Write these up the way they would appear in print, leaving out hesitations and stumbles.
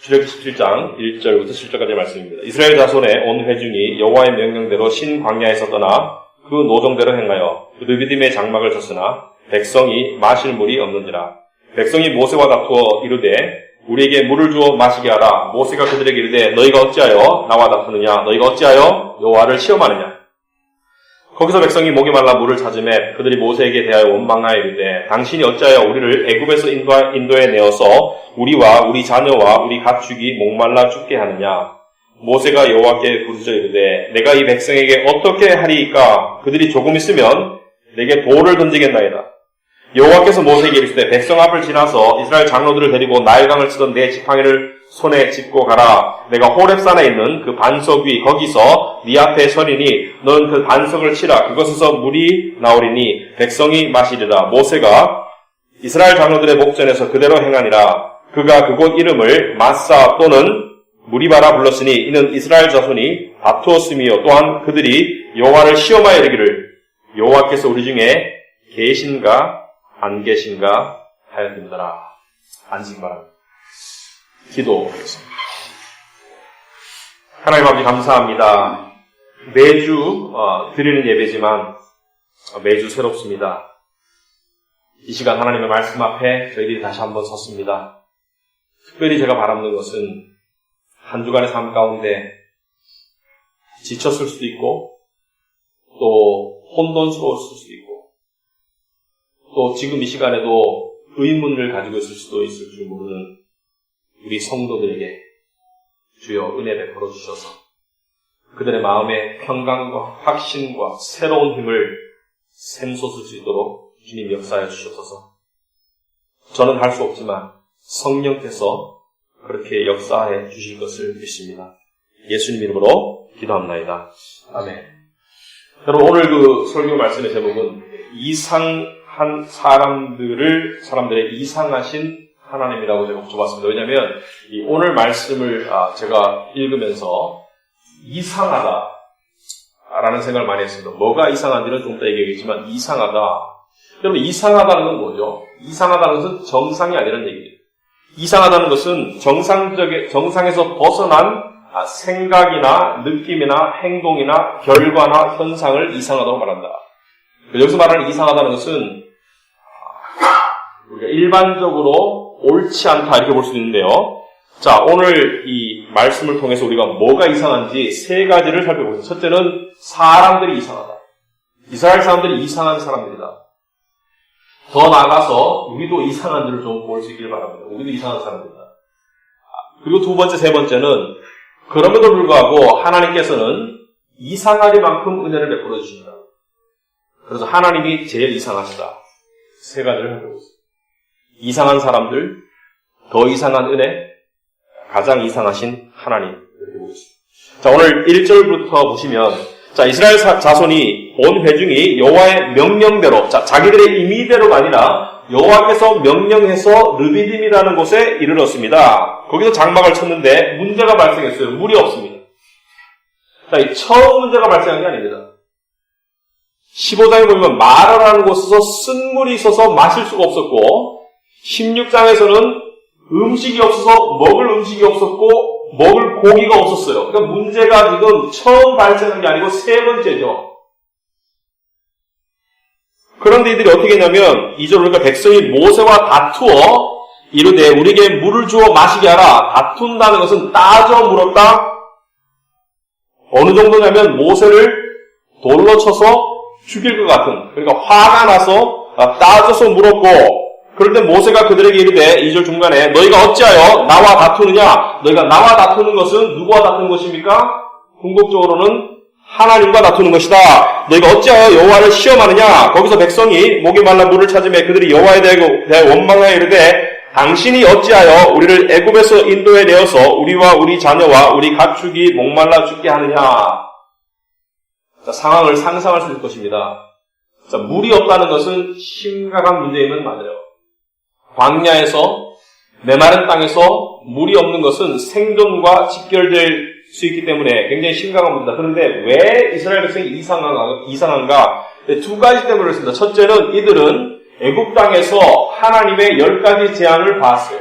출애굽기 17장 1절부터 7절까지의 말씀입니다. 이스라엘 자손의 온 회중이 여호와의 명령대로 신 광야에서 떠나 그 노정대로 행하여 르비딤의 장막을 쳤으나 백성이 마실 물이 없는지라. 백성이 모세와 다투어 이르되 우리에게 물을 주어 마시게 하라. 모세가 그들에게 이르되 너희가 어찌하여 나와 다투느냐? 너희가 어찌하여 여호와를 시험하느냐? 거기서 백성이 목이 말라 물을 찾으매 그들이 모세에게 대하여 원망하여 이르되 당신이 어찌하여 우리를 애굽에서 인도에 내어서 우리와 우리 자녀와 우리 가축이 목말라 죽게 하느냐? 모세가 여호와께 부르짖어 이르되 내가 이 백성에게 어떻게 하리이까? 그들이 조금 있으면 내게 돌을 던지겠나이다. 여호와께서 모세에게 이르시되 백성 앞을 지나서 이스라엘 장로들을 데리고 나일강을 치던 내 지팡이를 손에 짚고 가라. 내가 호렙산에 있는 그 반석 위 거기서 네 앞에 서리니 너는 그 반석을 치라. 그것에서 물이 나오리니 백성이 마시리라. 모세가 이스라엘 장로들의 목전에서 그대로 행하니라. 그가 그곳 이름을 마사 또는 무리바라 불렀으니 이는 이스라엘 자손이 다투었으며 또한 그들이 여호와를 시험하여 이르기를 여호와께서 우리 중에 계신가 안 계신가 하였습니다. 앉으시기 바랍니다. 기도하겠습니다. 하나님 아버지 감사합니다. 매주 드리는 예배지만 매주 새롭습니다. 이 시간 하나님의 말씀 앞에 저희들이 다시 한번 섰습니다. 특별히 제가 바라는 것은 한 주간의 삶 가운데 지쳤을 수도 있고 또 혼돈스러웠을 수도 있고 또 지금 이 시간에도 의문을 가지고 있을 수도 있을 줄 모르는 우리 성도들에게 주여 은혜 베풀어 주셔서 그들의 마음에 평강과 확신과 새로운 힘을 샘솟을 수 있도록 주님 역사해 주셔서 저는 할 수 없지만 성령께서 그렇게 역사해 주실 것을 믿습니다. 예수님 이름으로 기도합나이다. 아멘. 여러분 오늘 그 설교 말씀의 제목은 이상한 사람들의 이상하신 하나님이라고 제가 붙여봤습니다. 왜냐하면 이 오늘 말씀을 제가 읽으면서 이상하다라는 생각을 많이 했습니다. 뭐가 이상한지는 좀 이따 얘기하겠지만 이상하다. 여러분 이상하다는 건 뭐죠? 이상하다는 것은 정상이 아니라는 얘기예요. 이상하다는 것은 정상에서 벗어난 생각이나 느낌이나 행동이나 결과나 현상을 이상하다고 말한다. 여기서 말하는 이상하다는 것은 우리가 일반적으로 옳지 않다 이렇게 볼 수 있는데요. 자, 오늘 이 말씀을 통해서 우리가 뭐가 이상한지 세 가지를 살펴보겠습니다. 첫째는 사람들이 이상하다. 이스라엘 사람들이 이상한 사람들이다. 더 나아가서 우리도 이상한 줄을 좀 볼 수 있길 바랍니다. 우리도 이상한 사람들이다. 그리고 두 번째, 세 번째는 그럼에도 불구하고 하나님께서는 이상하리만큼 은혜를 베풀어 주신다. 그래서 하나님이 제일 이상하시다. 세 가지를 살펴보겠습니다. 이상한 사람들, 더 이상한 은혜, 가장 이상하신 하나님 이렇게 보겠습니다. 자, 오늘 1절부터 보시면 자, 이스라엘 자손이 온 회중이 여호와의 명령대로 자기들의 임의대로가 아니라 여호와께서 명령해서 르비딤이라는 곳에 이르렀습니다. 거기서 장막을 쳤는데 문제가 발생했어요. 물이 없습니다. 자, 이 처음 문제가 발생한 게 아닙니다. 15장에 보면 마라라는 곳에서 쓴물이 있어서 마실 수가 없었고 16장에서는 음식이 없어서 먹을 음식이 없었고 먹을 고기가 없었어요. 그러니까 문제가 지금 처음 발생한 게 아니고 세 번째죠. 그런데 이들이 어떻게 했냐면 2절 그러니까 백성이 모세와 다투어 이르되 우리에게 물을 주어 마시게 하라. 다툰다는 것은 따져 물었다. 어느 정도냐면 모세를 돌로 쳐서 죽일 것 같은, 그러니까 화가 나서 따져서 물었고 그럴 때 모세가 그들에게 이르되 2절 중간에 너희가 어찌하여 나와 다투느냐? 너희가 나와 다투는 것은 누구와 다투는 것입니까? 궁극적으로는 하나님과 다투는 것이다. 너희가 어찌하여 여호와를 시험하느냐? 거기서 백성이 목이 말라 물을 찾으며 그들이 여호와에 대해 원망하여 이르되 당신이 어찌하여 우리를 애굽에서 인도에 내어서 우리와 우리 자녀와 우리 가축이 목말라 죽게 하느냐? 자, 상황을 상상할 수 있을 것입니다. 자, 물이 없다는 것은 심각한 문제임은 맞아요. 광야에서 메마른 땅에서 물이 없는 것은 생존과 직결될 수 있기 때문에 굉장히 심각한 문제다. 그런데 왜 이스라엘 백성이 이상한가? 두 가지 때문에 그렇습니다. 첫째는 이들은 애굽 땅에서 하나님의 10가지 재앙을 봤어요.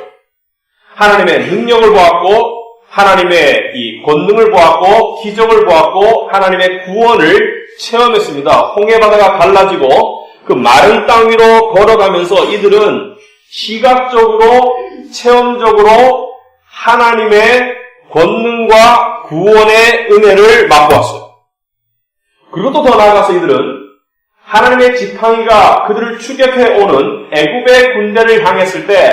하나님의 능력을 보았고, 하나님의 이 권능을 보았고, 기적을 보았고, 하나님의 구원을 체험했습니다. 홍해바다가 갈라지고 그 마른 땅 위로 걸어가면서 이들은 시각적으로, 체험적으로 하나님의 권능과 구원의 은혜를 맛보았어요. 그리고 또 더 나아가서 이들은 하나님의 지팡이가 그들을 추격해 오는 애굽의 군대를 향했을 때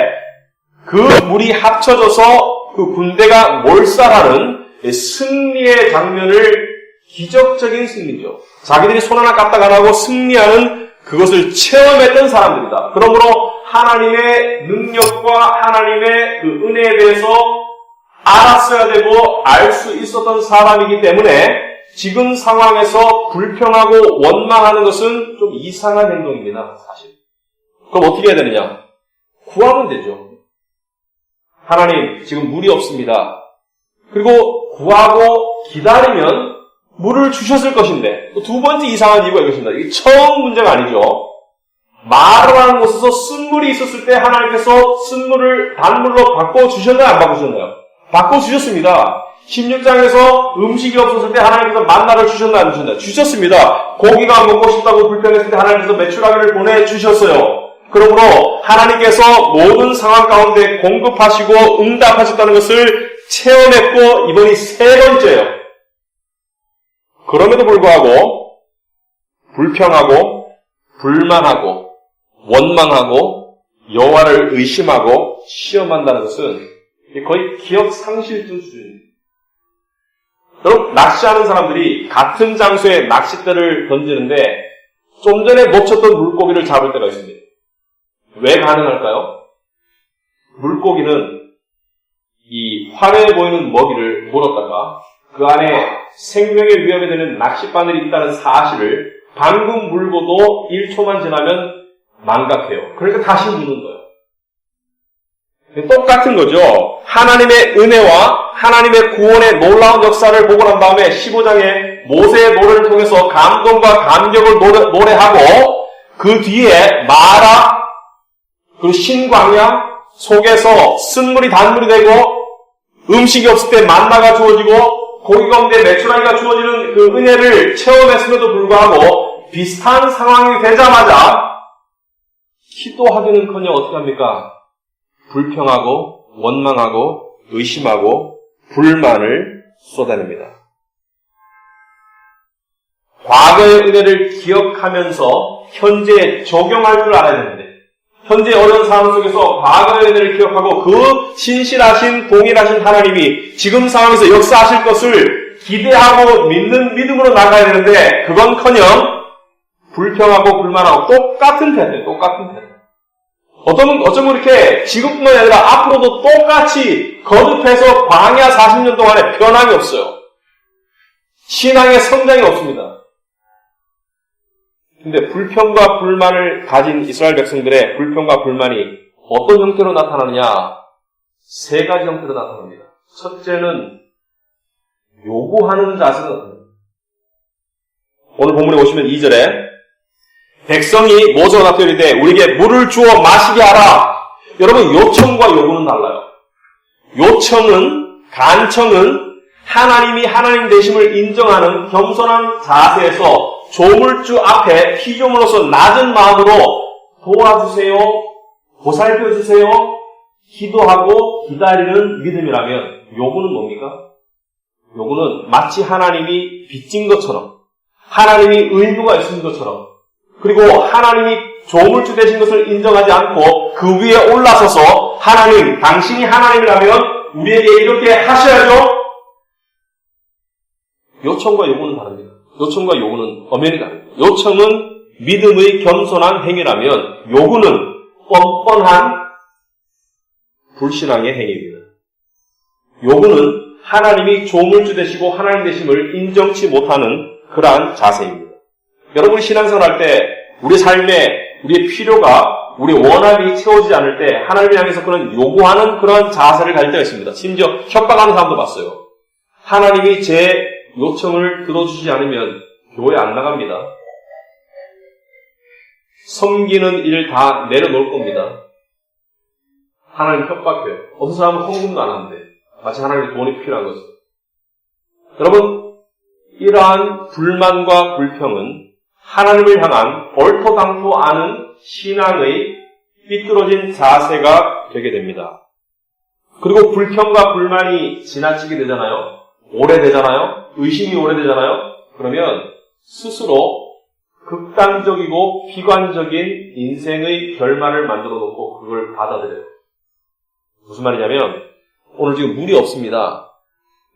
그 물이 합쳐져서 그 군대가 몰살하는 승리의 장면을, 기적적인 승리죠. 자기들이 손 하나 까딱 안 하고 승리하는 그것을 체험했던 사람들이다. 그러므로 하나님의 능력과 하나님의 그 은혜에 대해서 알았어야 되고 알 수 있었던 사람이기 때문에 지금 상황에서 불평하고 원망하는 것은 좀 이상한 행동입니다. 사실. 그럼 어떻게 해야 되느냐? 구하면 되죠. 하나님, 지금 물이 없습니다. 그리고 구하고 기다리면 물을 주셨을 것인데, 또 두 번째 이상한 이유가 이것입니다. 이게 처음 문제가 아니죠. 마르라는 곳에서 쓴물이 있었을 때 하나님께서 쓴물을 단물로 바꿔주셨나요? 안 바꿔주셨나요? 바꿔주셨습니다. 16장에서 음식이 없었을 때 하나님께서 만나를 주셨나요? 안 주셨나요? 주셨습니다. 고기가 먹고 싶다고 불평했을 때 하나님께서 메추라기를 보내주셨어요. 그러므로 하나님께서 모든 상황 가운데 공급하시고 응답하셨다는 것을 체험했고 이번이 세 번째예요. 그럼에도 불구하고 불평하고 불만하고 원망하고 여호와를 의심하고 시험한다는 것은 거의 기억 상실증 수준입니다. 여러분, 낚시하는 사람들이 같은 장소에 낚싯대를 던지는데 좀 전에 놓쳤던 물고기를 잡을 때가 있습니다. 왜 가능할까요? 물고기는 이 화려해 보이는 먹이를 물었다가 그 안에 생명의 위협이 되는 낚싯바늘이 있다는 사실을 방금 물고도 1초만 지나면 망각해요. 그러니까 다시 무는 거예요. 똑같은 거죠. 하나님의 은혜와 하나님의 구원의 놀라운 역사를 보고 난 다음에 15장에 모세의 노래를 통해서 감동과 감격을 노래하고 그 뒤에 마라 그리고 신광야 속에서 쓴물이 단물이 되고 음식이 없을 때 만나가 주어지고 고기 가운데 메추라기가 주어지는 그 은혜를 체험했음에도 불구하고 비슷한 상황이 되자마자 기도하기는커녕 어떻게 합니까? 불평하고 원망하고 의심하고 불만을 쏟아냅니다. 과거의 은혜를 기억하면서 현재에 적용할 줄 알아야 되는데 현재 어려운 상황 속에서 과거의 은혜를 기억하고 그 신실하신 동일하신 하나님이 지금 상황에서 역사하실 것을 기대하고 믿는 믿음으로 나가야 되는데 그건커녕 불평하고 불만하고 똑같은 태도예요. 똑같은 태도. 어쩌면 이렇게 지금뿐만 아니라 앞으로도 똑같이 거듭해서 광야 40년 동안에 변함이 없어요. 신앙의 성장이 없습니다. 근데 불평과 불만을 가진 이스라엘 백성들의 불평과 불만이 어떤 형태로 나타나느냐? 세 가지 형태로 나타납니다. 첫째는 요구하는 자세가 나타납니다. 오늘 본문에 보시면 2절에 백성이 모세와 나한테 이르되 우리에게 물을 주어 마시게 하라. 여러분, 요청과 요구는 달라요. 요청은, 간청은 하나님이 하나님 되심을 인정하는 겸손한 자세에서 조물주 앞에 피조물로서 낮은 마음으로 도와주세요, 보살펴주세요, 기도하고 기다리는 믿음이라면 요구는 뭡니까? 요구는 마치 하나님이 빚진 것처럼 하나님이 의무가 있는 것처럼 그리고 하나님이 조물주 되신 것을 인정하지 않고 그 위에 올라서서 하나님, 당신이 하나님이라면 우리에게 이렇게 하셔야죠. 요청과 요구는 다릅니다. 요청과 요구는 엄연히 다릅니다. 요청은 믿음의 겸손한 행위라면 요구는 뻔뻔한 불신앙의 행위입니다. 요구는 하나님이 조물주 되시고 하나님 되심을 인정치 못하는 그러한 자세입니다. 여러분이 신앙생활 할 때 우리 삶에 우리의 필요가 우리의 원함이 채워지지 않을 때 하나님을 향해서 그런 요구하는 그런 자세를 가질 때가 있습니다. 심지어 협박하는 사람도 봤어요. 하나님이 제 요청을 들어주지 않으면 교회 안 나갑니다. 섬기는 일 다 내려놓을 겁니다. 하나님 협박해요. 어떤 사람은 헌금도 안 하는데 마치 하나님의 돈이 필요한 거죠. 여러분, 이러한 불만과 불평은 하나님을 향한 얼토당토 않은 신앙의 삐뚤어진 자세가 되게 됩니다. 그리고 불평과 불만이 지나치게 되잖아요. 오래되잖아요. 의심이 오래되잖아요. 그러면 스스로 극단적이고 비관적인 인생의 결말을 만들어 놓고 그걸 받아들여요. 무슨 말이냐면 오늘 지금 물이 없습니다.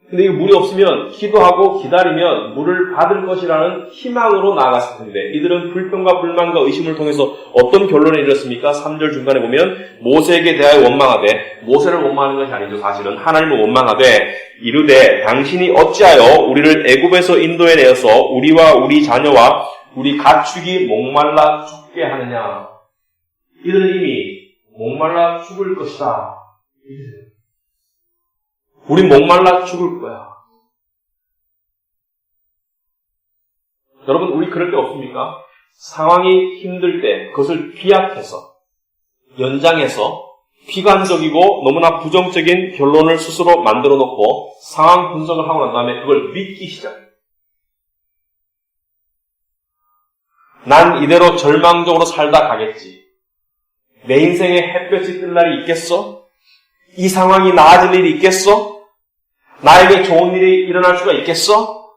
근데 이 물이 없으면 기도하고 기다리면 물을 받을 것이라는 희망으로 나아갔을 텐데 이들은 불평과 불만과 의심을 통해서 어떤 결론에 이르렀습니까? 3절 중간에 보면 모세에게 대하여 원망하되, 모세를 원망하는 것이 아니죠. 사실은 하나님을 원망하되 이르되 당신이 어찌하여 우리를 애굽에서 인도해 내어서 우리와 우리 자녀와 우리 가축이 목말라 죽게 하느냐. 이들은 이미 목말라 죽을 것이다. 우린 목말라 죽을 거야. 여러분, 우리 그럴 때 없습니까? 상황이 힘들 때 그것을 비약해서, 연장해서 비관적이고 너무나 부정적인 결론을 스스로 만들어 놓고 상황 분석을 하고 난 다음에 그걸 믿기 시작해요. 난 이대로 절망적으로 살다 가겠지. 내 인생에 햇볕이 뜰 날이 있겠어? 이 상황이 나아질 일이 있겠어? 나에게 좋은 일이 일어날 수가 있겠어?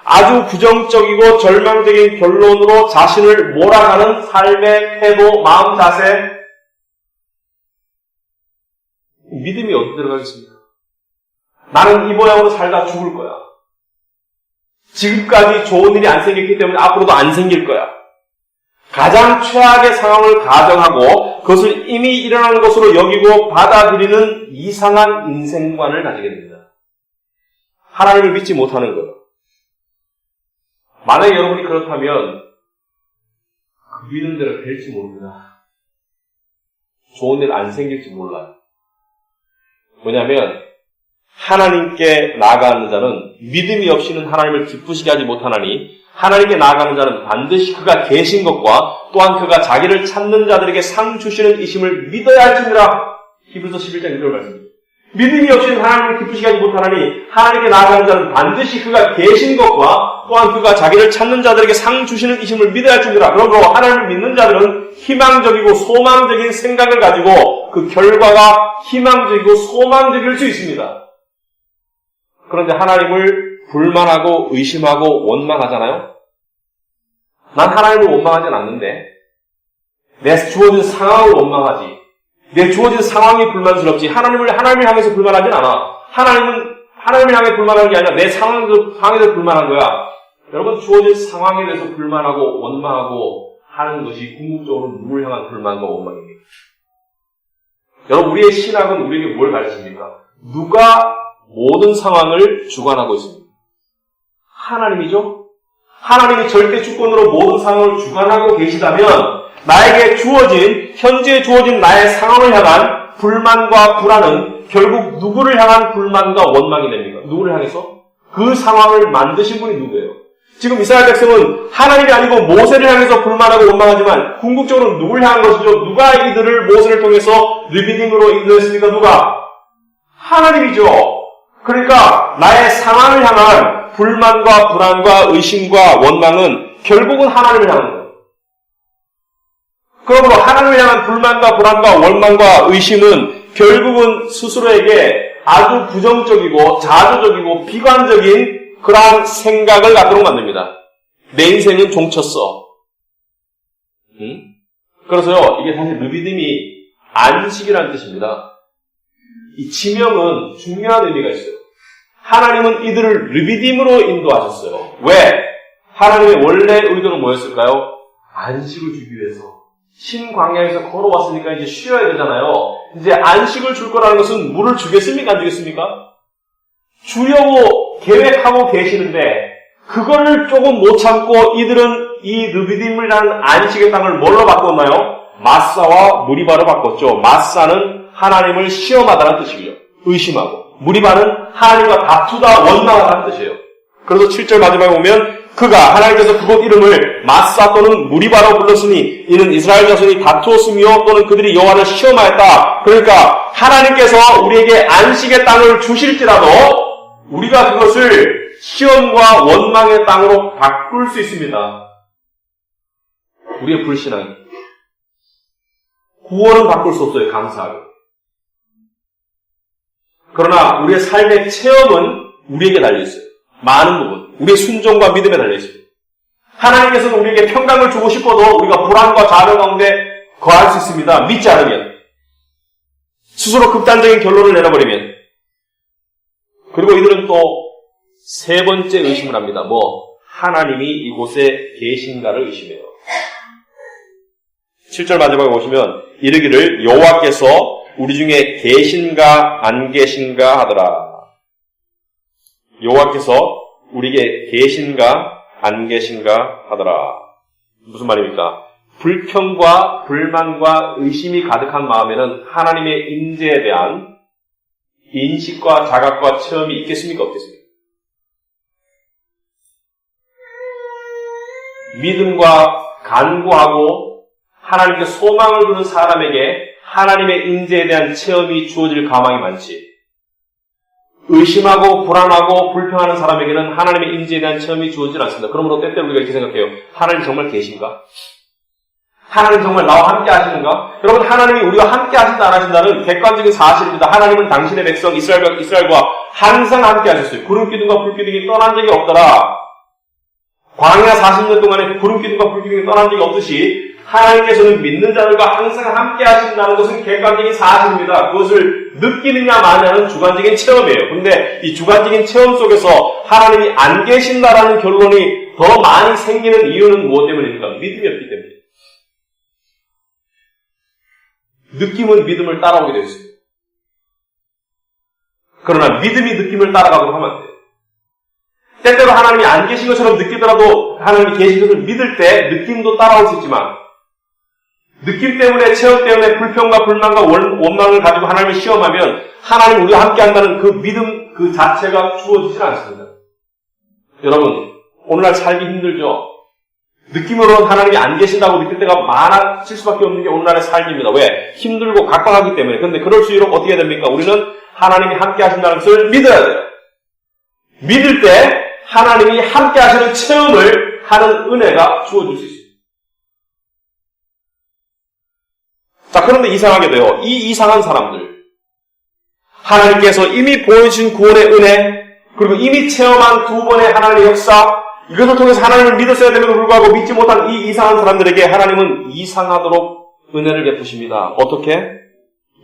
아주 부정적이고 절망적인 결론으로 자신을 몰아가는 삶의 태도, 마음 자세, 믿음이 어디 들어가겠습니까? 나는 이 모양으로 살다 죽을 거야. 지금까지 좋은 일이 안 생겼기 때문에 앞으로도 안 생길 거야. 가장 최악의 상황을 가정하고 그것을 이미 일어난 것으로 여기고 받아들이는 이상한 인생관을 가지게 됩니다. 하나님을 믿지 못하는 것. 만약에 여러분이 그렇다면 그 믿는 대로 될지 모릅니다. 좋은 일 안 생길지 몰라요. 뭐냐면 하나님께 나아가는 자는 믿음이 없이는 하나님을 기쁘시게 하지 못하나니 하나님께 나아가는 자는 반드시 그가 계신 것과 또한 그가 자기를 찾는 자들에게 상 주시는 이심을 믿어야 할지니라. 히브리서 11장 1절 말씀입니다. 믿음이 없이는 하나님을 기쁘시게 하지 못하나니 하나님께 나아가는 자는 반드시 그가 계신 것과 또한 그가 자기를 찾는 자들에게 상 주시는 이심을 믿어야 할지니라. 그러므로 하나님을 믿는 자들은 희망적이고 소망적인 생각을 가지고 그 결과가 희망적이고 소망적일 수 있습니다. 그런데 하나님을 불만하고 의심하고 원망하잖아요? 난 하나님을 원망하진 않는데 내 주어진 상황을 원망하지. 내 주어진 상황이 불만스럽지 하나님을 향해서 불만하진 않아. 하나님을 향해 불만하는 게 아니라 내 상황에 대해서 불만한 거야. 여러분, 주어진 상황에 대해서 불만하고 원망하고 하는 것이 궁극적으로 누구를 향한 불만과 원망입니다. 여러분, 우리의 신학은 우리에게 뭘 가르칩니까? 누가 모든 상황을 주관하고 있습니다. 하나님이죠? 하나님이 절대 주권으로 모든 상황을 주관하고 계시다면 나에게 현재 주어진 나의 상황을 향한 불만과 불안은 결국 누구를 향한 불만과 원망이 됩니까? 누구를 향해서? 그 상황을 만드신 분이 누구예요? 지금 이스라엘 백성은 하나님이 아니고 모세를 향해서 불만하고 원망하지만 궁극적으로 누구를 향한 것이죠? 누가 이들을 모세를 통해서 르비딤으로 인도했습니까? 누가? 하나님이죠. 그러니까 나의 상황을 향한 불만과 불안과 의심과 원망은 결국은 하나님을 향한 거예요. 그러므로 하나님을 향한 불만과 불안과 원망과 의심은 결국은 스스로에게 아주 부정적이고 자조적이고 비관적인 그러한 생각을 갖도록 만듭니다. 내 인생은 종쳤어. 그래서요, 이게 사실 르비딤이 안식이라는 뜻입니다. 이 지명은 중요한 의미가 있어요. 하나님은 이들을 르비딤으로 인도하셨어요. 왜? 하나님의 원래 의도는 뭐였을까요? 안식을 주기 위해서. 신광야에서 걸어왔으니까 이제 쉬어야 되잖아요. 이제 안식을 줄 거라는 것은 물을 주겠습니까? 안 주겠습니까? 주려고 계획하고 계시는데 그거를 조금 못 참고 이들은 이 르비딤이라는 안식의 땅을 뭘로 바꿨나요? 마사와 무리바로 바꿨죠. 마사는 하나님을 시험하다는 뜻이고요. 의심하고. 무리바는 하나님과 다투다 원망하다는 뜻이에요. 그래서 7절 마지막에 보면 그가 하나님께서 그곳 이름을 마사 또는 무리바라고 불렀으니 이는 이스라엘 자손이 다투었으며 또는 그들이 여호와를 시험하였다. 그러니까 하나님께서 우리에게 안식의 땅을 주실지라도 우리가 그것을 시험과 원망의 땅으로 바꿀 수 있습니다. 우리의 불신앙이. 구원은 바꿀 수 없어요. 감사하게. 그러나 우리의 삶의 체험은 우리에게 달려있어요. 많은 부분. 우리의 순종과 믿음에 달려있습니다. 하나님께서는 우리에게 평강을 주고 싶어도 우리가 불안과 좌절 가운데 거할 수 있습니다. 믿지 않으면. 스스로 극단적인 결론을 내려버리면. 그리고 이들은 또 세 번째 의심을 합니다. 하나님이 이곳에 계신가를 의심해요. 7절 마지막에 보시면 이르기를 여호와께서 우리 중에 계신가 안 계신가 하더라. 여호와께서 우리에게 계신가 안 계신가 하더라. 무슨 말입니까? 불평과 불만과 의심이 가득한 마음에는 하나님의 임재에 대한 인식과 자각과 체험이 있겠습니까? 없겠습니까? 믿음과 간구하고 하나님께 소망을 두는 사람에게 하나님의 임재에 대한 체험이 주어질 가망이 많지. 의심하고 불안하고 불평하는 사람에게는 하나님의 임재에 대한 체험이 주어지지 않습니다. 그러므로 때때로 우리가 이렇게 생각해요. 하나님 정말 계신가? 하나님 정말 나와 함께 하시는가? 여러분, 하나님이 우리와 함께 하신다 안 하신다는 객관적인 사실입니다. 하나님은 당신의 백성 이스라엘과 항상 함께 하셨어요. 구름기둥과 불기둥이 떠난 적이 없더라. 광야 40년 동안에 구름기둥과 불기둥이 떠난 적이 없듯이 하나님께서는 믿는 자들과 항상 함께 하신다는 것은 객관적인 사실입니다. 그것을 느끼느냐 마냐는 주관적인 체험이에요. 그런데 이 주관적인 체험 속에서 하나님이 안 계신다라는 결론이 더 많이 생기는 이유는 무엇 때문입니까? 믿음이 없기 때문이에요. 느낌은 믿음을 따라오게 되어 있습니다. 그러나 믿음이 느낌을 따라가도록 하면 안 돼요. 때때로 하나님이 안 계신 것처럼 느끼더라도 하나님이 계신 것을 믿을 때 느낌도 따라올 수 있지만 느낌 때문에, 체험 때문에 불평과 불만과 원망을 가지고 하나님을 시험하면 하나님 우리와 함께 한다는 그 믿음 그 자체가 주어지질 않습니다. 여러분, 오늘날 살기 힘들죠? 느낌으로는 하나님이 안 계신다고 믿을 때가 많아질 수밖에 없는 게 오늘날의 삶입니다. 왜? 힘들고 각박하기 때문에. 그런데 그럴수록 어떻게 해야 됩니까? 우리는 하나님이 함께 하신다는 것을 믿어야 돼요. 믿을 때 하나님이 함께 하시는 체험을 하는 은혜가 주어질 수 있습니다. 자, 그런데 이상하게 돼요. 이 이상한 사람들. 하나님께서 이미 보여주신 구원의 은혜, 그리고 이미 체험한 두 번의 하나님의 역사, 이것을 통해서 하나님을 믿었어야 됨에도 불구하고 믿지 못한 이 이상한 사람들에게 하나님은 이상하도록 은혜를 베푸십니다. 어떻게?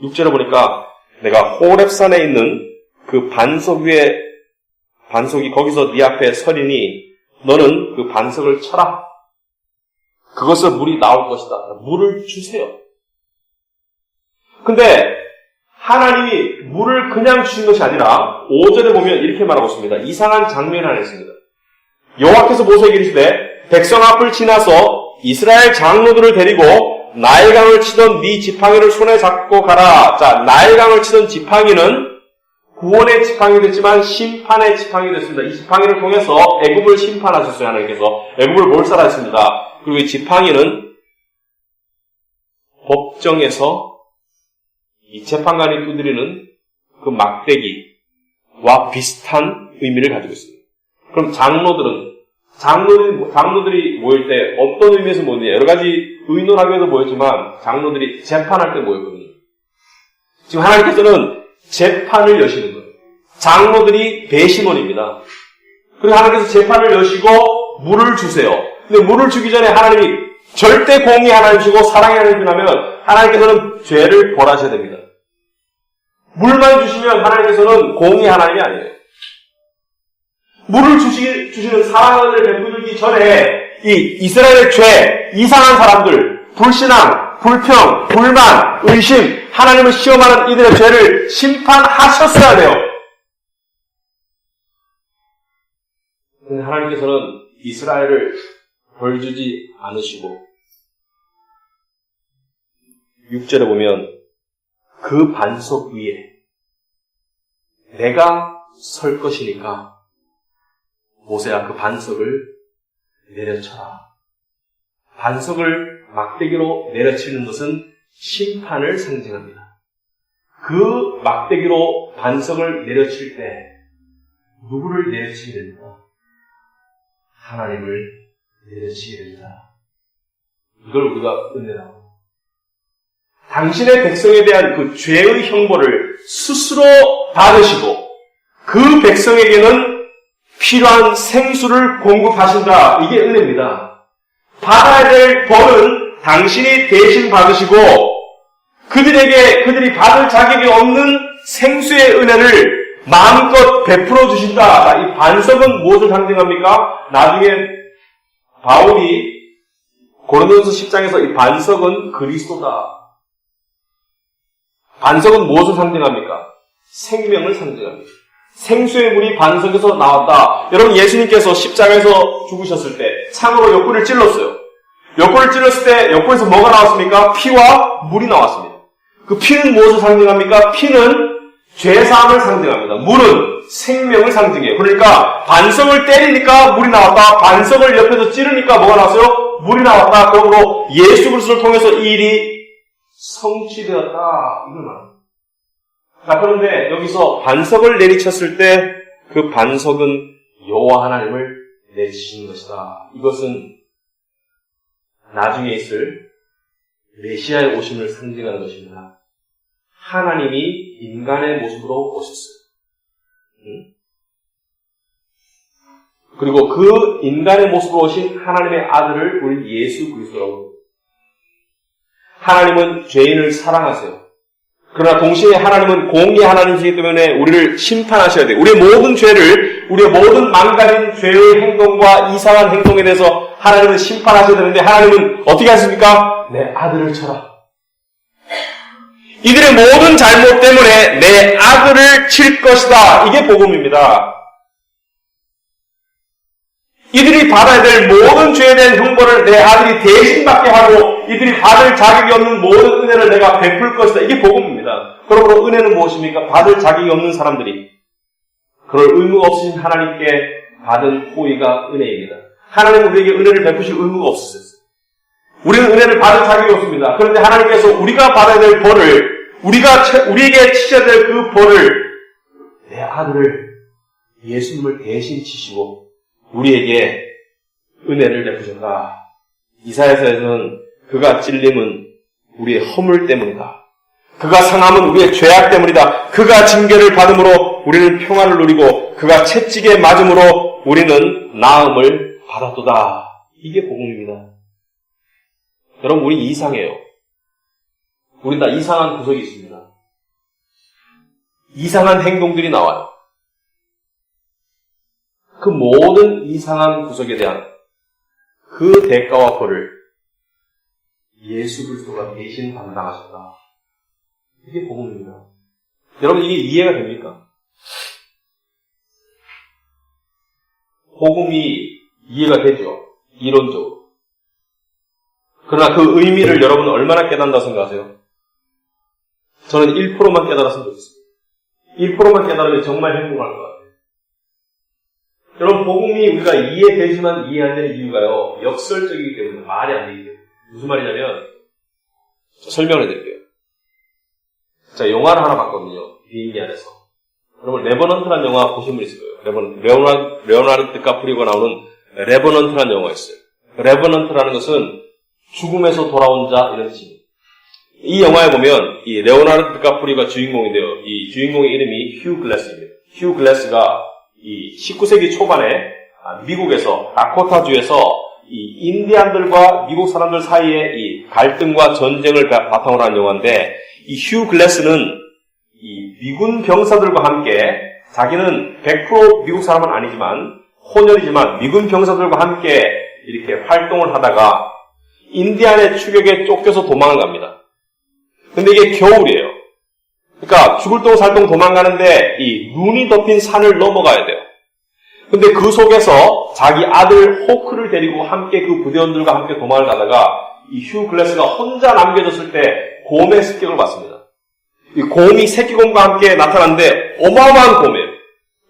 6절에 보니까 내가 호렙산에 있는 그 반석 위에 반석이 거기서 네 앞에 서리니 너는 그 반석을 쳐라. 그것에 물이 나올 것이다. 물을 주세요. 근데 하나님이 물을 그냥 주신 것이 아니라 5절에 보면 이렇게 말하고 있습니다. 이상한 장면이 하나 있습니다. 여호와께서 모세에게 이르시되 백성 앞을 지나서 이스라엘 장로들을 데리고 나일강을 치던 네 지팡이를 손에 잡고 가라. 자, 나일강을 치던 지팡이는 구원의 지팡이 됐지만 심판의 지팡이 됐습니다. 이 지팡이를 통해서 애굽을 심판하셨어요. 하나님께서 애굽을 몰살하셨습니다. 그리고 이 지팡이는 법정에서 이 재판관이 두드리는 그 막대기와 비슷한 의미를 가지고 있습니다. 그럼 장로들이 모일 때 어떤 의미에서 모이느냐? 여러 가지 의논하기에도 모였지만 장로들이 재판할 때 모였거든요. 지금 하나님께서는 재판을 여시는 거예요. 장로들이 배심원입니다. 그리고 하나님께서 재판을 여시고 물을 주세요. 근데 물을 주기 전에 하나님이 절대 공의 하나님이시고 사랑의 하나님이라면 하나님께서는 죄를 벌하셔야 됩니다. 물만 주시면 하나님께서는 공의 하나님이 아니에요. 물을 주시는 사랑을 베풀기 전에 이 이스라엘의 죄, 이상한 사람들, 불신앙, 불평, 불만, 의심, 하나님을 시험하는 이들의 죄를 심판하셨어야 돼요. 그런데 하나님께서는 이스라엘을 벌주지 않으시고 6절에 보면 그 반석 위에 내가 설 것이니까 모세야 그 반석을 내려쳐라. 반석을 막대기로 내려치는 것은 심판을 상징합니다. 그 막대기로 반석을 내려칠 때 누구를 내려치게 됩니까? 하나님을 내려치게 됩니다. 이걸 우리가 은혜라고. 당신의 백성에 대한 그 죄의 형벌을 스스로 받으시고 그 백성에게는 필요한 생수를 공급하신다. 이게 은혜입니다. 받아야 될 벌은 당신이 대신 받으시고 그들이 받을 자격이 없는 생수의 은혜를 마음껏 베풀어 주신다. 이 반석은 무엇을 상징합니까? 나중에 바울이 고린도전서 10장에서 이 반석은 그리스도다. 반석은 무엇을 상징합니까? 생명을 상징합니다. 생수의 물이 반석에서 나왔다. 여러분, 예수님께서 십자가에서 죽으셨을 때 창으로 옆구리를 찔렀어요. 옆구리를 찔렀을 때 옆구리에서 뭐가 나왔습니까? 피와 물이 나왔습니다. 그 피는 무엇을 상징합니까? 피는 죄사함을 상징합니다. 물은 생명을 상징해요. 그러니까 반석을 때리니까 물이 나왔다. 반석을 옆에서 찌르니까 뭐가 나왔어요? 물이 나왔다. 그러므로 예수 그리스도를 통해서 이 일이 성취되었다. 이걸 말합니다. 자, 그런데 여기서 반석을 내리쳤을 때 그 반석은 여호와 하나님을 내리치신 것이다. 이것은 나중에 있을 메시아의 오심을 상징하는 것입니다. 하나님이 인간의 모습으로 오셨어요. 그리고 그 인간의 모습으로 오신 하나님의 아들을 우리 예수 그리스도라고. 하나님은 죄인을 사랑하세요. 그러나 동시에 하나님은 공의의 하나님이시기 때문에 우리를 심판하셔야 돼요. 우리의 모든 죄를, 우리의 모든 망가진 죄의 행동과 이상한 행동에 대해서 하나님은 심판하셔야 되는데 하나님은 어떻게 하십니까? 내 아들을 쳐라. 이들의 모든 잘못 때문에 내 아들을 칠 것이다. 이게 복음입니다. 이들이 받아야 될 모든 죄에 대한 형벌을 내 아들이 대신 받게 하고 이들이 받을 자격이 없는 모든 은혜를 내가 베풀 것이다. 이게 복음입니다. 그러므로 은혜는 무엇입니까? 받을 자격이 없는 사람들이 그럴 의무가 없으신 하나님께 받은 호의가 은혜입니다. 하나님은 우리에게 은혜를 베푸실 의무가 없으셨어요. 우리는 은혜를 받을 자격이 없습니다. 그런데 하나님께서 우리가 받아야 될 벌을 우리에게 치셔야 될 그 벌을 내 아들을 예수님을 대신 치시고 우리에게 은혜를 베푸셨다. 이사야서에서는 그가 찔림은 우리의 허물 때문이다. 그가 상함은 우리의 죄악 때문이다. 그가 징계를 받음으로 우리는 평안을 누리고 그가 채찍에 맞음으로 우리는 나음을 받았도다. 이게 복음입니다. 여러분, 우리 이상해요. 우린 다 이상한 구석이 있습니다. 이상한 행동들이 나와요. 그 모든 이상한 구석에 대한 그 대가와 벌을 예수 그리스도가 대신 담당하셨다. 이게 복음입니다. 여러분, 이게 이해가 됩니까? 복음이 이해가 되죠. 이론적으로. 그러나 그 의미를 여러분은 얼마나 깨닫는다고 생각하세요? 저는 1%만 깨달았으면 좋겠습니다. 1%만 깨달으면 정말 행복할 것 같아요. 여러분, 복음이 우리가 이해되지만 이해 안 되는 이유가요, 역설적이기 때문에 말이 안 되기 때문에. 무슨 말이냐면, 설명을 해드릴게요. 자, 영화를 하나 봤거든요. 비행기 안에서. 여러분, 레버넌트라는 영화 보신 분 있을 거예요. 레오나르도 디카프리오가 나오는 레버넌트라는 영화였어요. 레버넌트라는 것은 죽음에서 돌아온 자, 이런 뜻입니다. 이 영화에 보면, 이 레오나르도 디카프리오가 주인공인데요. 이 주인공의 이름이 휴 글래스입니다. 휴 글래스가 이 19세기 초반에 미국에서, 다코타주에서 이 인디안들과 미국 사람들 사이의 이 갈등과 전쟁을 바탕으로 한 영화인데, 이 휴 글래스는 이 미군 병사들과 함께, 자기는 100% 미국 사람은 아니지만, 혼혈이지만 미군 병사들과 함께 이렇게 활동을 하다가 인디안의 추격에 쫓겨서 도망을 갑니다. 근데 이게 겨울이에요. 그러니까 죽을 똥 살 똥 도망가는데 이 눈이 덮인 산을 넘어가야 돼요. 근데 그 속에서 자기 아들 호크를 데리고 함께 그 부대원들과 함께 도망을 가다가 이 휴 글래스가 혼자 남겨졌을 때 곰의 습격을 받습니다. 이 곰이 새끼 곰과 함께 나타났는데 어마어마한 곰이에요.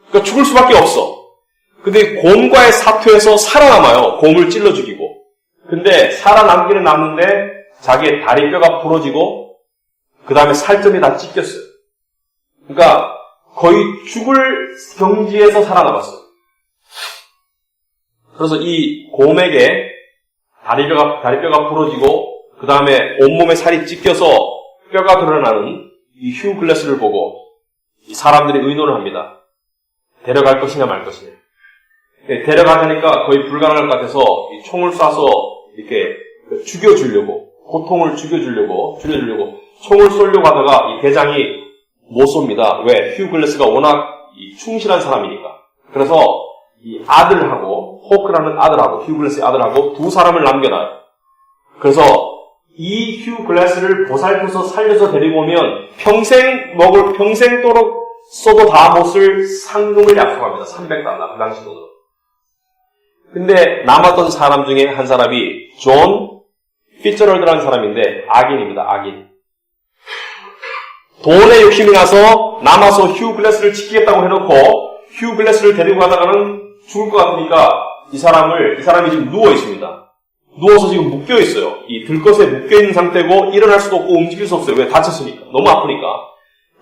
그러니까 죽을 수밖에 없어. 근데 곰과의 사투에서 살아남아요. 곰을 찔러 죽이고. 근데 살아남기는 남는데 자기의 다리뼈가 부러지고 그 다음에 살점이 다 찢겼어요. 그러니까 거의 죽을 경지에서 살아남았어요. 그래서 이 곰에게 다리뼈가 부러지고 그 다음에 온몸에 살이 찢겨서 뼈가 드러나는 이 휴 글래스를 보고 이 사람들이 의논을 합니다. 데려갈 것이냐 말 것이냐. 데려가자니까 거의 불가능할 것 같아서 총을 쏴서 이렇게 죽여주려고, 고통을 줄여주려고 총을 쏘려고 하다가 이 대장이 못 쏩니다. 왜? 휴 글래스가 워낙 충실한 사람이니까. 그래서 이 아들하고, 호크라는 아들하고, 휴 글래스의 아들하고 두 사람을 남겨놔요. 그래서 이 휴 글래스를 보살펴서 살려서 데리고 오면 평생도록 써도 다 못 쓸 상금을 약속합니다. 300달러, 그 당시 돈으로. 근데 남았던 사람 중에 한 사람이 존 피츠럴드라는 사람인데 악인입니다. 악인. 돈에 욕심이 나서 남아서 휴 글래스를 지키겠다고 해놓고 휴 글래스를 데리고 가다가는 죽을 것 같으니까 이 사람이 지금 누워 있습니다. 누워서 지금 묶여 있어요. 이 들것에 묶여 있는 상태고 일어날 수도 없고 움직일 수 없어요. 왜? 다쳤으니까. 너무 아프니까.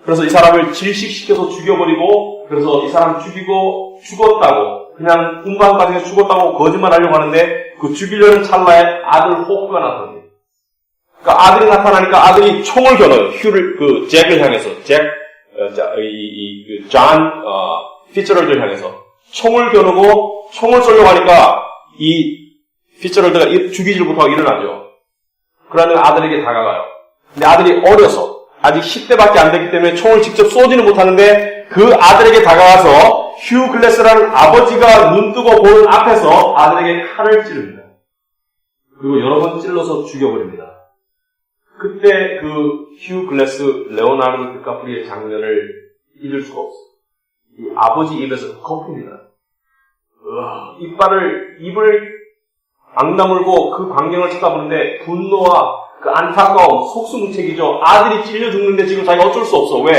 그래서 이 사람을 질식시켜서 죽여버리고, 그래서 이 사람 죽이고 죽었다고, 그냥 운반까지 죽었다고 거짓말하려고 하는데 그 죽이려는 찰나에 아들 호크가 나타납니다. 그러니까 아들이 나타나니까 아들이 총을 겨눠요. 잭을 향해서, 존 피츠럴드를 향해서 총을 겨누고 총을 쏘려고 하니까 이 피츠럴드가 죽이질 못하고 일어나죠. 그러면 아들에게 다가가요. 근데 아들이 어려서 아직 10대밖에 안 됐기 때문에 총을 직접 쏘지는 못하는데 그 아들에게 다가가서 휴 글래스라는 아버지가 눈뜨고 보는 앞에서 아들에게 칼을 찌릅니다. 그리고 여러 번 찔러서 죽여버립니다. 그때 그 휴 글래스, 레오나르도 디카프리오의 장면을 잊을 수가 없어요. 이 아버지 입에서 거품이 나요. 입을 앙다물고 그 광경을 쳐다보는데 분노와 그 안타까움, 속수무책이죠. 아들이 찔려 죽는데 지금 자기가 어쩔 수 없어. 왜?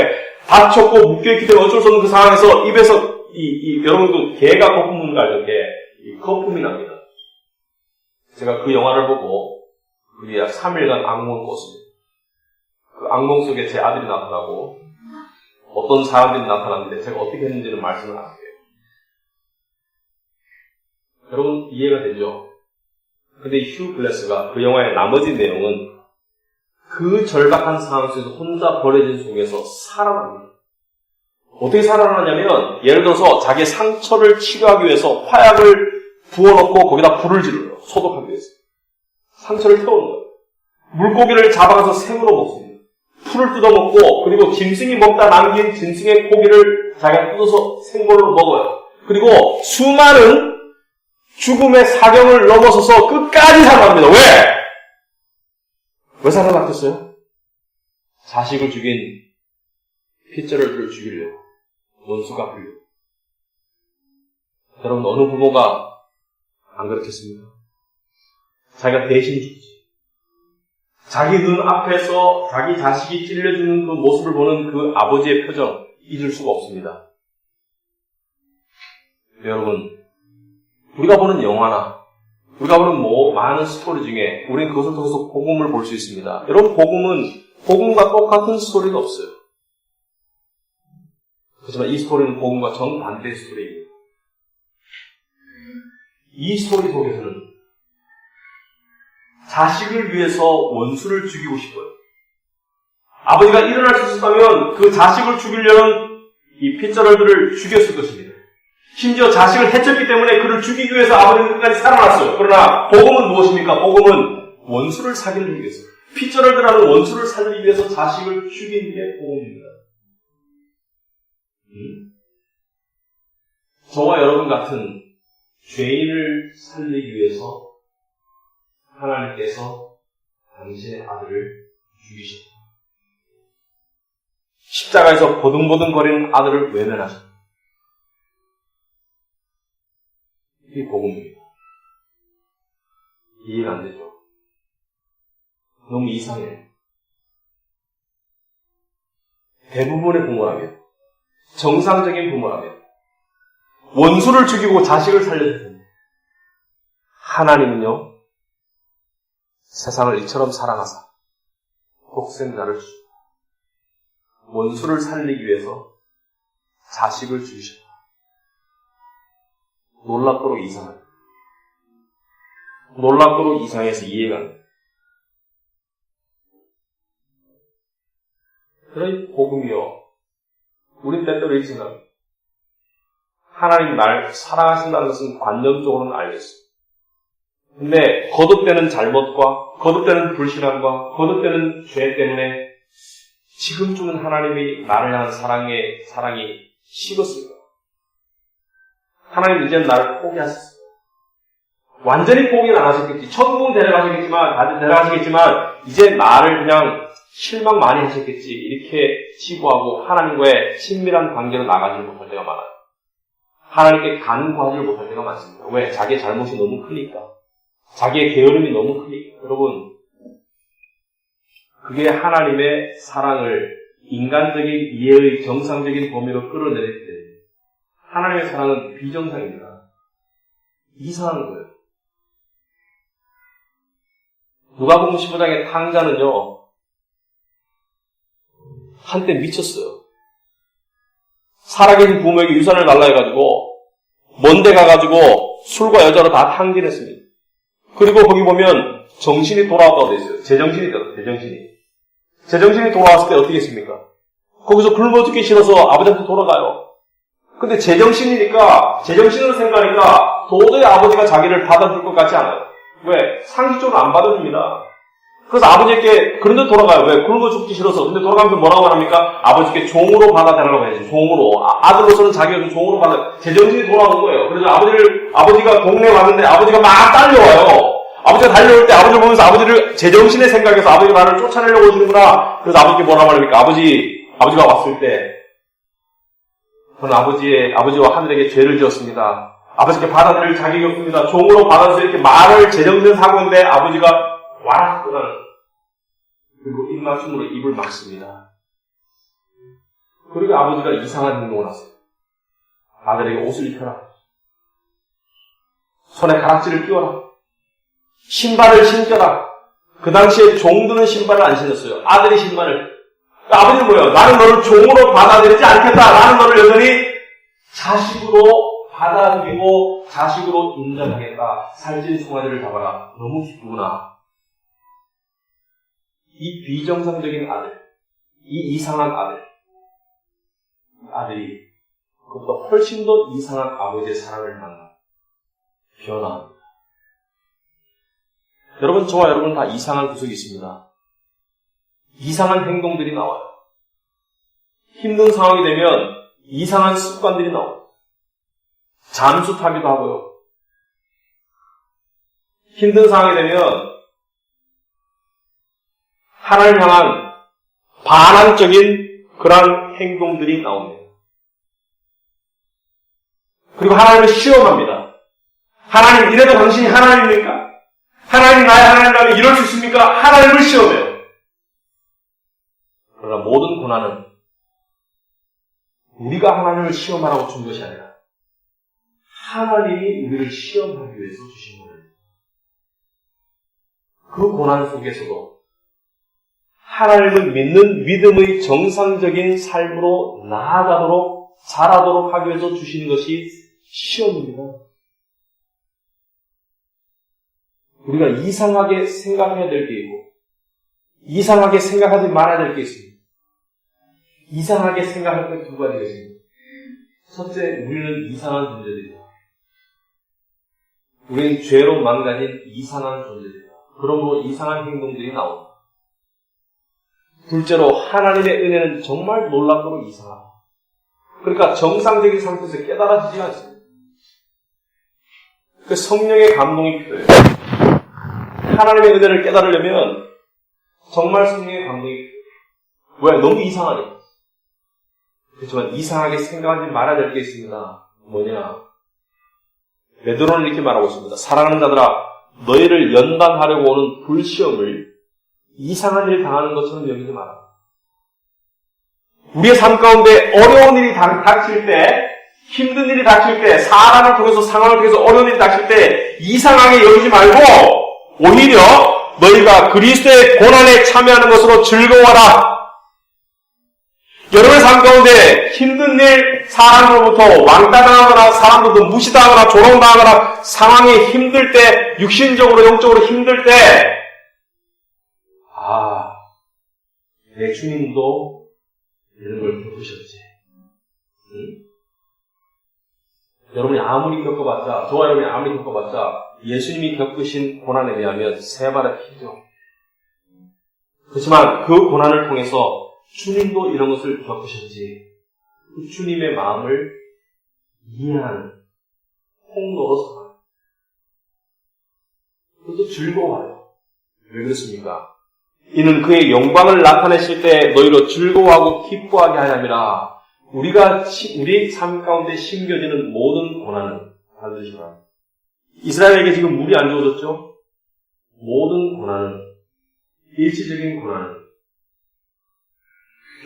다쳤고 묶여있기 때문에 어쩔 수 없는 그 상황에서 입에서 여러분도 개가 거품 부는 거 알죠? 이 거품이 납니다. 제가 그 영화를 보고 그게 약 3일간 악몽을 꿨습니다. 그 악몽 속에 제 아들이 나타나고 어떤 사람들이 나타났는데 제가 어떻게 했는지는 말씀을 안 할게요. 여러분 이해가 되죠? 근데 휴 글래스가 그 영화의 나머지 내용은 그 절박한 상황 속에서 혼자 버려진 속에서 살아납니다. 어떻게 살아나냐면 예를 들어서 자기의 상처를 치료하기 위해서 화약을 부어놓고 거기다 불을 질러요. 소독하기 위해서. 상처를 태우는 거예요. 물고기를 잡아가서 생으로 먹습니다. 풀을 뜯어먹고 그리고 짐승이 먹다 남긴 짐승의 고기를 자기가 뜯어서 생걸로 먹어요. 그리고 수많은 죽음의 사경을 넘어서서 끝까지 살아납니다. 왜? 왜 살아났겠어요? 자식을 죽인 피츠럴드를 죽이려고. 원수가 불려. 여러분 어느 부모가 안 그렇겠습니까? 자기가 대신 죽지. 자기 눈 앞에서 자기 자식이 찔려주는 그 모습을 보는 그 아버지의 표정 잊을 수가 없습니다. 여러분 우리가 보는 영화나 우리가 보는 많은 스토리 중에 우리는 그것을 통해서 복음을 볼 수 있습니다. 여러분 복음과 똑같은 스토리가 없어요. 하지만 이 스토리는 복음과 정반대의 스토리입니다. 이 스토리 속에서는 자식을 위해서 원수를 죽이고 싶어요. 아버지가 일어날 수 있었다면 그 자식을 죽이려는 이 피츠럴드를 죽였을 것입니다. 심지어 자식을 해쳤기 때문에 그를 죽이기 위해서 아버지는 끝까지 살아났어요. 그러나 복음은 무엇입니까? 복음은 원수를 살리기 위해서, 피츠럴드라는 원수를 살리기 위해서 자식을 죽인 게 복음입니다. 저와 여러분 같은 죄인을 살리기 위해서 하나님께서 당신의 아들을 죽이셨다. 십자가에서 보등보등거리는 아들을 외면하셨다. 이게 복음입니다. 이해가 안 되죠? 너무 이상해요. 대부분의 부모라면, 정상적인 부모라면, 원수를 죽이고 자식을 살려주는 하나님은요, 세상을 이처럼 사랑하사 독생자를 주시고 원수를 살리기 위해서 자식을 주셨다. 놀랍도록 이상하다. 놀랍도록 이상해서 이해가 안 돼. 그러니 복음이요, 우린 때때로 이렇게 생각합니다. 하나님 날 사랑하신다는 것은 관념적으로는 알겠어요. 근데 거듭되는 잘못과 거듭되는 불신앙과 거듭되는 죄 때문에 지금쯤은 하나님이 나를 향한 사랑이 식었을까? 하나님 이제는 나를 포기하셨어요. 완전히 포기는 안 하셨겠지. 천국은 데려가시겠지만 이제 나를 그냥 실망 많이 하셨겠지. 이렇게 치부하고 하나님과의 친밀한 관계로 나가지를 못할 때가 많아요. 하나님께 간구하지를 못할 때가 많습니다. 왜? 자기의 잘못이 너무 크니까. 자기의 게으름이 너무 크니까. 여러분, 그게 하나님의 사랑을 인간적인 이해의 정상적인 범위로 끌어내릴 때 하나님의 사랑은 비정상입니다. 이상한 거예요. 누가복음 15장의 탕자는요, 한때 미쳤어요. 살아계신 부모에게 유산을 달라 해가지고 먼데 가가지고 술과 여자로 다 탕진했습니다. 그리고 거기 보면 정신이 돌아왔다고 되어 있어요. 제정신이 돌아왔을 때 어떻게 했습니까? 거기서 굶어 죽기 싫어서 아버지한테 돌아가요. 근데 제정신으로 생각하니까 도저히 아버지가 자기를 받아줄 것 같지 않아요. 왜? 상식적으로 안 받아줍니다. 그래서 아버지께 그런데 돌아가요. 왜? 굶어 죽기 싫어서. 근데 돌아가면서 뭐라고 말합니까? 아버지께 종으로 받아달라고 해야지. 종으로. 아들로서는 자기가 좀 종으로 제정신이 돌아온 거예요. 그래서 아버지가 동네에 왔는데 아버지가 막 딸려와요. 아버지가 달려올 때 아버지를 보면서 아버지를 제정신의 생각에서 아버지가 나를 쫓아내려고 오시는구나. 그래서 아버지께 뭐라고 말합니까? 아버지가 왔을 때 저는 아버지와 하늘에게 죄를 지었습니다. 아버지께 받아들일 자격이 없습니다. 종으로 받아서 이렇게 말을 제정신 하고 있는데 아버지가 와라! 그리고 입맞춤으로 입을 막습니다. 그리고 아버지가 이상한 행동을 하세요. 아들에게 옷을 입혀라. 손에 가락지를 끼워라. 신발을 신겨라. 그 당시에 종들은 신발을 안 신었어요. 아들이 신발을. 아버지는 뭐예요? 나는 너를 종으로 받아들이지 않겠다. 나는 너를 여전히 자식으로 받아들이고 자식으로 인정하겠다. 살찐 송아지를 잡아라. 너무 기쁘구나. 이 비정상적인 아들, 이 이상한 아들이 그것보다 훨씬 더 이상한 아버지의 사랑을 만나 변화합니다. 여러분, 저와 여러분은 다 이상한 구석이 있습니다. 이상한 행동들이 나와요. 힘든 상황이 되면 이상한 습관들이 나와요. 잠수 타기도 하고요. 힘든 상황이 되면 하나님을 향한 반항적인 그런 행동들이 나옵니다. 그리고 하나님을 시험합니다. 하나님, 이래도 당신이 하나님입니까? 하나님 나의 하나님이라면 이럴 수 있습니까? 하나님을 시험해요. 그러나 모든 고난은 우리가 하나님을 시험하라고 준 것이 아니라 하나님이 우리를 시험하기 위해서 주신 거예요. 그 고난 속에서도 하나님을 믿는 믿음의 정상적인 삶으로 나아가도록 자라도록 하기 위해서 주시는 것이 시험입니다. 우리가 이상하게 생각해야 될 게 있고 이상하게 생각하지 말아야 될 게 있습니다. 이상하게 생각할 때 두 가지가 있습니다. 첫째, 우리는 이상한 존재들이다. 우리는 죄로 망가진 이상한 존재들이다. 그러므로 이상한 행동들이 나온다. 둘째로, 하나님의 은혜는 정말 놀랍도록 이상하다. 그러니까 정상적인 상태에서 깨달아지지 않습니다. 그 성령의 감동이 필요해요. 하나님의 은혜를 깨달으려면 정말 성령의 감동이 필요해요. 왜? 너무 이상하니까. 그렇지만 이상하게 생각하지 말아야 될 게 있습니다. 뭐냐? 베드로는 이렇게 말하고 있습니다. 사랑하는 자들아, 너희를 연단하려고 오는 불시험을 이상한 일 당하는 것처럼 여기지 마라. 우리의 삶 가운데 어려운 일이 닥칠 때 힘든 일이 닥칠 때, 사람을 통해서 상황을 통해서 어려운 일이 닥칠 때 이상하게 여기지 말고 오히려 너희가 그리스도의 고난에 참여하는 것으로 즐거워라. 여러분의 삶 가운데 힘든 일, 사람으로부터 왕따당하거나 사람들도 무시당하거나 조롱당하거나 상황이 힘들 때, 육신적으로 영적으로 힘들 때 내 주님도 이런 걸 겪으셨지. 응? 여러분이 아무리 겪어봤자, 저와 여러분이 아무리 겪어봤자 예수님이 겪으신 고난에 비하면 세 발의 피죠. 그렇지만 그 고난을 통해서 주님도 이런 것을 겪으셨지. 그 주님의 마음을 이해하는 통로로서 그것도 즐거워요. 왜 그렇습니까? 이는 그의 영광을 나타내실 때 너희로 즐거워하고 기뻐하게 하ям이라. 우리 삶 가운데 심겨지는 모든 고난은 반드시 말. 이스라엘에게 지금 물이 안 주어졌죠? 모든 고난은, 일시적인 고난은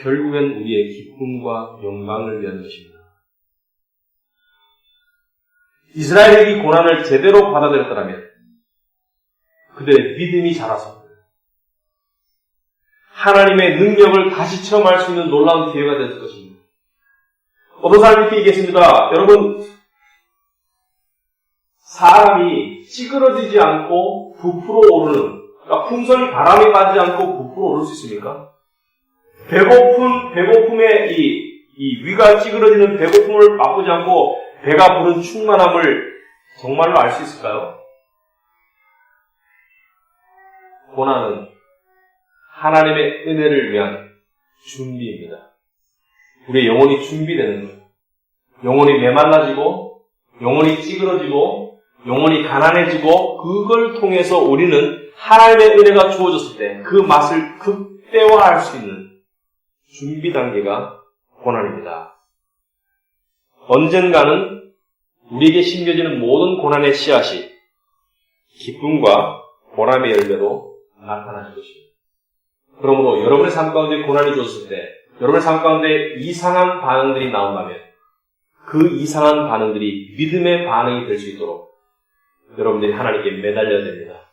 결국엔 우리의 기쁨과 영광을 위한 것입니다. 이스라엘이 이 고난을 제대로 받아들였더라면 그들의 믿음이 자라서 하나님의 능력을 다시 체험할 수 있는 놀라운 기회가 됐을 것입니다. 어떤 사람이 이렇게 얘기했습니다. 여러분, 사람이 찌그러지지 않고 부풀어 오르는, 그러니까 풍선이 바람에 빠지지 않고 부풀어 오를 수 있습니까? 배고픔의 이 위가 찌그러지는 배고픔을 맛보지 않고 배가 부른 충만함을 정말로 알 수 있을까요? 고난은 하나님의 은혜를 위한 준비입니다. 우리의 영혼이 준비되는 거예요. 영혼이 메말라지고, 영혼이 찌그러지고, 영혼이 가난해지고, 그걸 통해서 우리는 하나님의 은혜가 주어졌을 때 그 맛을 극대화할 수 있는 준비 단계가 고난입니다. 언젠가는 우리에게 심겨지는 모든 고난의 씨앗이 기쁨과 보람의 열매로 나타날 것입니다. 그러므로 여러분의 삶 가운데 고난이 주어졌을 때, 여러분의 삶 가운데 이상한 반응들이 나온다면 그 이상한 반응들이 믿음의 반응이 될 수 있도록 여러분들이 하나님께 매달려야 됩니다.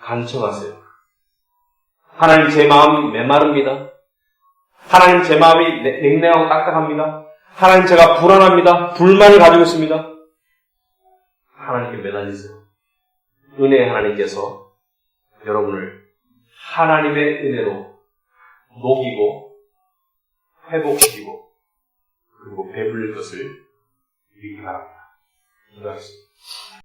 간청하세요. 하나님, 제 마음이 메마릅니다. 하나님, 제 마음이 냉랭하고 딱딱합니다. 하나님, 제가 불안합니다. 불만을 가지고 있습니다. 하나님께 매달리세요. 은혜의 하나님께서 여러분을 하나님의 은혜로 녹이고 회복시키고 그리고 배불릴 것을 믿기 바랍니다. 기도하겠습니다.